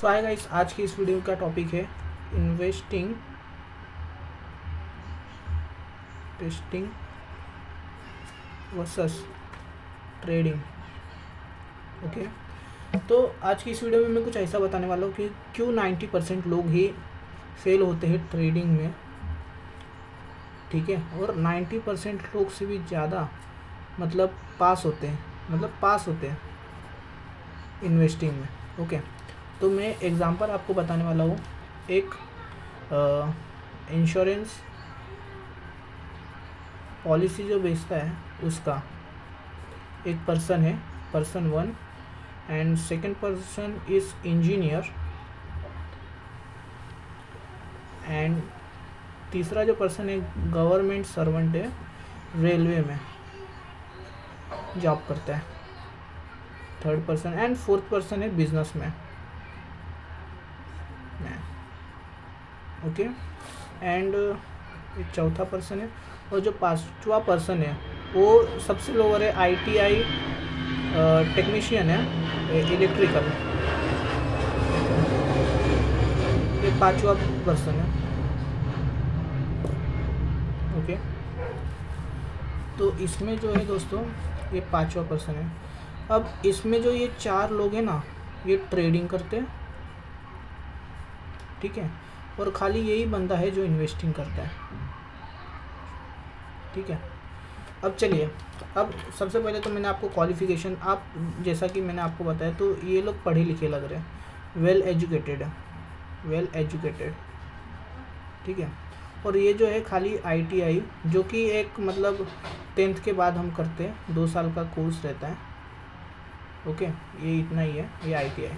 सो hi guys, आज की इस वीडियो का टॉपिक है investing testing versus trading. Okay, तो आज की इस वीडियो में मैं कुछ ऐसा बताने वाला हूँ कि क्यों 90% लोग ही फेल होते हैं ट्रेडिंग में, ठीक है, और 90% लोग से भी ज़्यादा पास होते हैं इन्वेस्टिंग में। ओके, तो मैं एग्जांपल आपको बताने वाला हूँ। एक इंश्योरेंस पॉलिसी जो बेचता है उसका एक पर्सन है, person one, and second person is engineer, and तीसरा जो पर्सन है गवर्नमेंट सर्वेंट है, रेलवे में जॉब करता है, third person, and fourth person है बिजनेस मैन। ओके, एंड एक चौथा पर्सन है, और जो पांचवा पर्सन है वो सबसे लोअर है, ITI टेक्नीशियन है, इलेक्ट्रिकल। ये पांचवा पर्सन है। ओके, तो इसमें जो है दोस्तों ये पांचवा पर्सन है। अब इसमें जो ये चार लोग हैं ना, ये ट्रेडिंग करते हैं, ठीक है, और खाली यही बंदा है जो इन्वेस्टिंग करता है, ठीक है। अब चलिए, अब सबसे पहले तो मैंने आपको क्वालिफिकेशन, आप जैसा कि मैंने आपको बताया, तो ये लोग पढ़े लिखे लग रहे हैं, वेल एजुकेटेड, ठीक है। और ये जो है खाली ITI, जो कि एक 10th के बाद हम करते हैं, 2 साल का कोर्स रहता है। ओके, ये इतना ही है, ये ITI।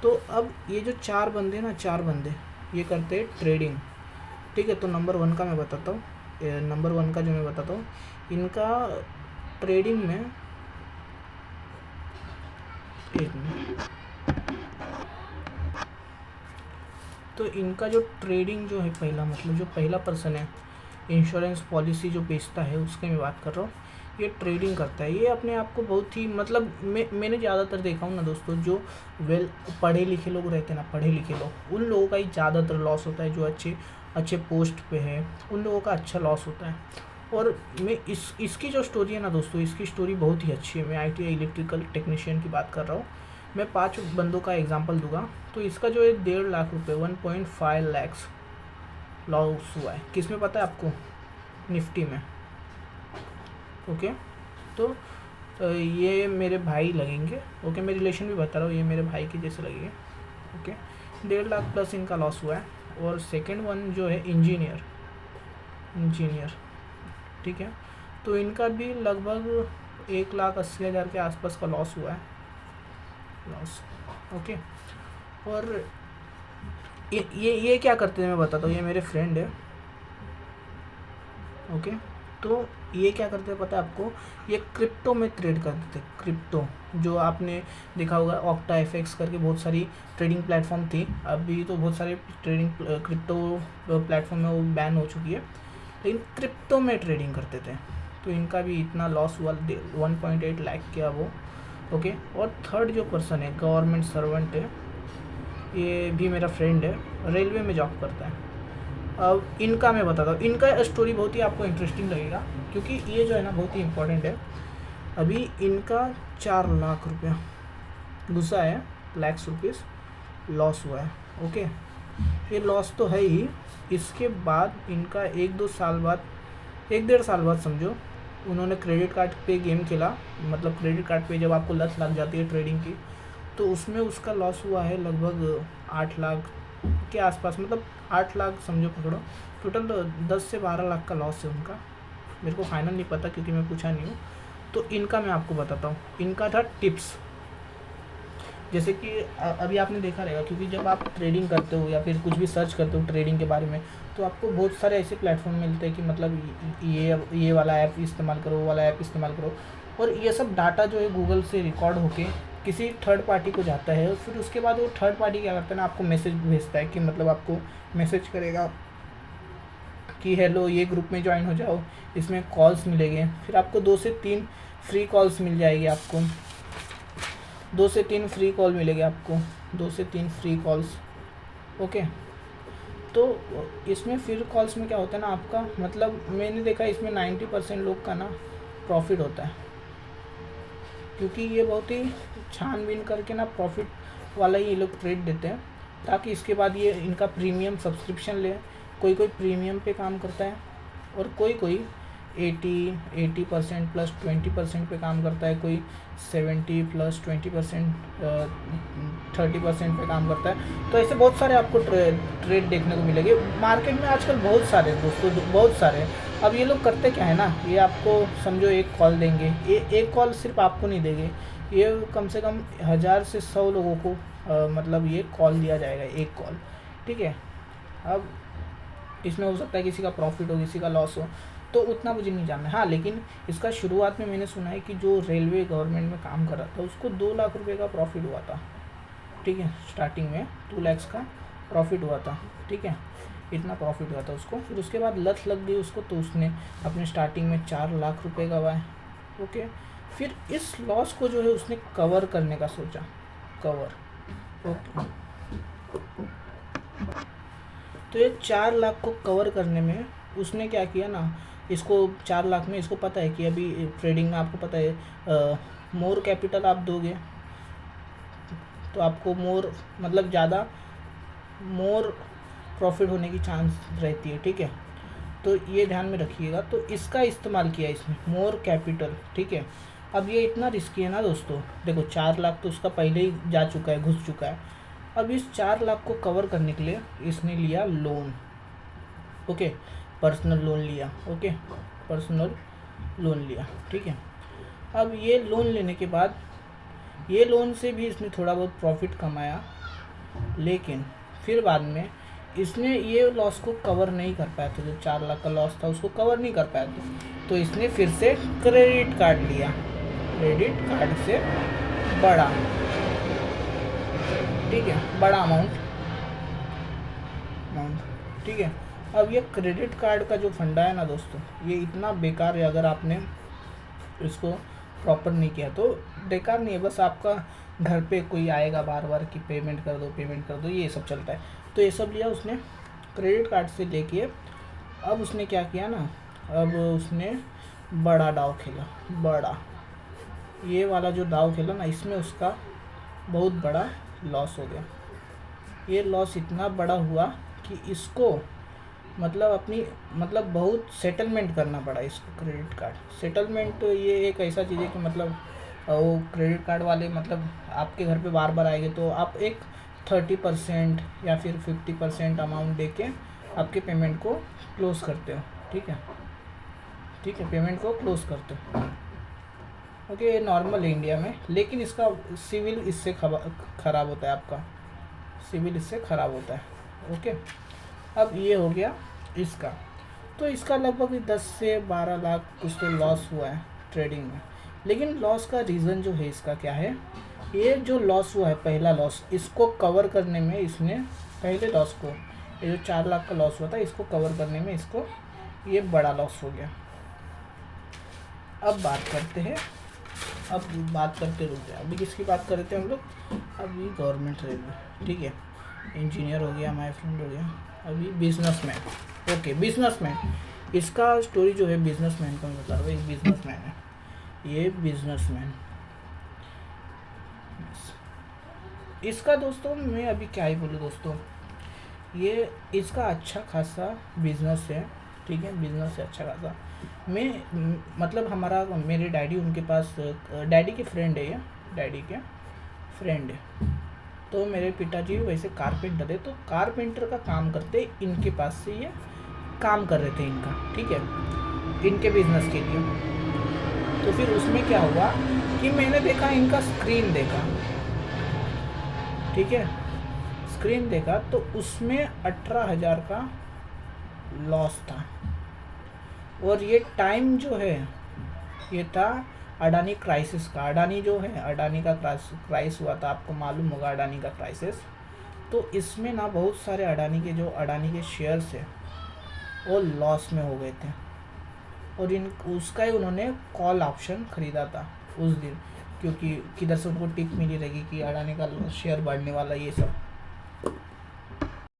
तो अब ये जो चार बंदे ये करते हैं ट्रेडिंग, ठीक है। तो नंबर वन का जो मैं बताता हूँ, इनका ट्रेडिंग में, एक मिनट, तो इनका जो ट्रेडिंग जो है पहला, जो पहला पर्सन है इंश्योरेंस पॉलिसी जो बेचता है, उसके मैं बात कर रहा हूँ। ये ट्रेडिंग करता है, ये अपने आप को बहुत ही मैंने ज़्यादातर देखा हूँ ना दोस्तों, जो पढ़े लिखे लोग रहते हैं ना, पढ़े लिखे लोग, उन लोगों का ही ज़्यादातर लॉस होता है। जो अच्छे पोस्ट पे है उन लोगों का अच्छा लॉस होता है। और मैं इसकी जो स्टोरी है ना दोस्तों, इसकी स्टोरी बहुत ही अच्छी है। मैं ITI इलेक्ट्रिकल टेक्नीशियन की बात कर रहा हूँ। मैं 5 बंदों का एग्जांपल दूंगा। तो इसका जो है 1.5 लाख रुपये, 1.5 लैक्स लॉस हुआ है। किस में पता है आपको? निफ्टी में। ओके, तो ये मेरे भाई लगेंगे। ओके, मैं रिलेशन भी बता रहा हूँ, ये मेरे भाई के जैसे लगेंगे। ओके, 1.5 लाख प्लस इनका लॉस हुआ है। और सेकंड वन जो है इंजीनियर, ठीक है, तो इनका भी लगभग 1,80,000 के आसपास का लॉस हुआ है, ओके। और ये क्या करते हैं मैं बताता हूँ। ये मेरे फ्रेंड है, ओके। तो ये क्या करते हैं पता है आपको? ये क्रिप्टो में ट्रेड करते थे। क्रिप्टो जो आपने देखा होगा, ऑक्टा FX करके बहुत सारी ट्रेडिंग प्लेटफॉर्म थी। अभी तो बहुत सारे ट्रेडिंग क्रिप्टो प्लेटफॉर्म में वो बैन हो चुकी है, लेकिन क्रिप्टो में ट्रेडिंग करते थे। तो इनका भी इतना लॉस हुआ, 1.8 लाख किया वो, ओके। और थर्ड जो पर्सन है गवर्नमेंट सर्वेंट है, ये भी मेरा फ्रेंड है, रेलवे में जॉब करता है। अब इनका मैं बताता हूँ। इनका स्टोरी बहुत ही आपको इंटरेस्टिंग लगेगा, क्योंकि ये जो है ना बहुत ही इम्पोर्टेंट है। अभी इनका 4 लाख रुपया घुसा है, लैक्स रुपीज़ लॉस हुआ है, ओके। ये लॉस तो है ही। इसके बाद इनका 1-2 साल बाद, 1-1.5 साल बाद समझो, उन्होंने क्रेडिट कार्ड पे गेम खेला। क्रेडिट कार्ड पे जब आपको लत लग जाती है ट्रेडिंग की, तो उसमें उसका लॉस हुआ है लगभग 8 लाख के आसपास, 8 लाख समझो, पकड़ो। टोटल 10 से 12 लाख का लॉस है उनका। मेरे को फाइनल नहीं पता क्योंकि मैं पूछा नहीं हूँ। तो इनका मैं आपको बताता हूँ। इनका था टिप्स, जैसे कि अभी आपने देखा रहेगा, क्योंकि जब आप ट्रेडिंग करते हो या फिर कुछ भी सर्च करते हो ट्रेडिंग के बारे में, तो आपको बहुत सारे ऐसे प्लेटफॉर्म मिलते हैं कि ये वाला ऐप इस्तेमाल करो, वो वाला ऐप इस्तेमाल करो। और ये सब डाटा जो है गूगल से रिकॉर्ड होके किसी थर्ड पार्टी को जाता है, और फिर उसके बाद वो थर्ड पार्टी क्या करता है ना, आपको मैसेज भेजता है कि आपको मैसेज करेगा कि हेलो, ये ग्रुप में ज्वाइन हो जाओ, इसमें कॉल्स मिलेंगे, फिर आपको 2 से 3 फ्री कॉल्स मिल जाएगी आपको। 2 से 3 फ्री कॉल मिलेगी आपको, 2 से 3 फ्री कॉल्स। ओके, तो इसमें फ्री कॉल्स में क्या होता है ना, आपका मतलब मैंने देखा इसमें 90% लोग का ना प्रॉफिट होता है, क्योंकि ये बहुत ही छानबीन करके ना प्रॉफिट वाला ही ये लोग ट्रेड देते हैं, ताकि इसके बाद ये इनका प्रीमियम सब्सक्रिप्शन ले। कोई कोई प्रीमियम पे काम करता है और कोई कोई 80% प्लस 20% पे काम करता है, कोई 70 प्लस 20% 30% पे काम करता है। तो ऐसे बहुत सारे आपको ट्रेड देखने को मिलेंगे मार्केट में आजकल, बहुत सारे दोस्तों, बहुत सारे। अब ये लोग करते क्या है ना, ये आपको समझो एक कॉल देंगे, ये एक कॉल सिर्फ आपको नहीं देंगे, ये कम से कम 1000 से 100 लोगों को मतलब ये कॉल दिया जाएगा, एक कॉल, ठीक है। अब इसमें हो सकता है किसी का प्रॉफिट हो, किसी का लॉस हो, तो उतना मुझे नहीं जानना है। हाँ, लेकिन इसका शुरुआत में मैंने सुना है कि जो रेलवे गवर्नमेंट में काम कर रहा था उसको 2 लाख रुपए का प्रॉफिट हुआ था, ठीक है। स्टार्टिंग में 2 लाख का प्रॉफिट हुआ था, ठीक है, इतना प्रॉफिट हुआ था उसको। फिर उसके बाद लत लग गई उसको, तो उसने अपने स्टार्टिंग में 4 लाख रुपए गंवाए। ओके, फिर इस लॉस को जो है उसने कवर करने का सोचा, कवर। ओके, तो ये 4 लाख को कवर करने में उसने क्या किया ना, इसको 4 लाख में इसको पता है कि अभी ट्रेडिंग में आपको पता है मोर कैपिटल आप दोगे तो आपको मोर मतलब ज़्यादा मोर प्रॉफिट होने की चांस रहती है, ठीक है। तो ये ध्यान में रखिएगा। तो इसका इस्तेमाल किया इसने, मोर कैपिटल, ठीक है। अब ये इतना रिस्की है ना दोस्तों, देखो 4 लाख तो उसका पहले ही जा चुका है, घुस चुका है। अब इस 4 लाख को कवर करने के लिए इसने लिया लोन, ओके, पर्सनल लोन लिया, ओके, पर्सनल लोन लिया, ठीक है। अब ये लोन लेने के बाद ये लोन से भी इसने थोड़ा बहुत प्रॉफिट कमाया, लेकिन फिर बाद में इसने ये लॉस को कवर नहीं कर पाया था, जो 4 लाख का लॉस था उसको कवर नहीं कर पाया था। तो इसने फिर से क्रेडिट कार्ड लिया, क्रेडिट कार्ड से बड़ा, ठीक है, बड़ा अमाउंट, ठीक है। अब ये क्रेडिट कार्ड का जो फंडा है ना दोस्तों, ये इतना बेकार है, अगर आपने इसको प्रॉपर नहीं किया तो बेकार नहीं है, बस आपका घर पे कोई आएगा बार बार कि पेमेंट कर दो, पेमेंट कर दो, ये सब चलता है। तो ये सब लिया उसने क्रेडिट कार्ड से लेके। अब उसने क्या किया ना, अब उसने बड़ा दाव खेला, बड़ा, ये वाला जो दाव खेला ना, इसमें उसका बहुत बड़ा लॉस हो गया। ये लॉस इतना बड़ा हुआ कि इसको मतलब अपनी मतलब बहुत सेटलमेंट करना पड़ा इसको, क्रेडिट कार्ड सेटलमेंट। तो ये एक ऐसा चीज़ है कि मतलब वो क्रेडिट कार्ड वाले मतलब आपके घर पे बार बार आएंगे, तो आप एक 30% या फिर 50% अमाउंट दे के आपके पेमेंट को क्लोज़ करते हो, ठीक है, ठीक है, पेमेंट को क्लोज़ करते हो। ओके, ये नॉर्मल है इंडिया में, लेकिन इसका सिविल इससे ख़राब होता है, आपका सिविल इससे ख़राब होता है। ओके, अब ये हो गया इसका। तो इसका लगभग 10 से 12 लाख कुछ तो लॉस हुआ है ट्रेडिंग में। लेकिन लॉस का रीज़न जो है इसका क्या है, ये जो लॉस हुआ है पहला लॉस, इसको कवर करने में इसने पहले लॉस को, ये जो 4 लाख का लॉस हुआ था, इसको कवर करने में इसको ये बड़ा लॉस हो गया। अब बात करते हैं, अब बात करते रुक जाए, अभी किसकी बात कर रहे थे हम लोग, अभी गवर्नमेंट रेलवे, ठीक है, इंजीनियर हो गया, माय फ्रेंड हो गया, अभी बिजनेसमैन। ओके, बिजनेसमैन, इसका स्टोरी जो है बिजनेसमैन का मैं बता रहा हूँ, एक बिजनेसमैन है, ये बिजनेसमैन, इसका दोस्तों मैं अभी क्या ही बोलूँ दोस्तों, ये इसका अच्छा खासा बिजनेस है, ठीक है, बिजनेस है अच्छा खासा। मैं मतलब हमारा मेरे डैडी, उनके पास डैडी के फ्रेंड है, ये डैडी के फ्रेंड है। तो मेरे पिताजी वैसे कारपेंटर है, तो कारपेंटर का काम करते इनके पास से ये काम कर रहे थे इनका, ठीक है, इनके बिजनेस के लिए। तो फिर उसमें क्या हुआ कि मैंने देखा इनका स्क्रीन देखा, ठीक है, स्क्रीन देखा तो उसमें 18,000 का लॉस था। और ये टाइम जो है ये था अडानी क्राइसिस का। अडानी जो है, अडानी का क्राइस हुआ था, आपको मालूम होगा अडानी का क्राइसिस। तो इसमें ना बहुत सारे अडानी के शेयर्स है वो लॉस में हो गए थे, और उसका ही उन्होंने कॉल ऑप्शन ख़रीदा था उस दिन। क्योंकि किधर से उनको टिप मिली रहेगी कि अडानी का शेयर बढ़ने वाला ये सब।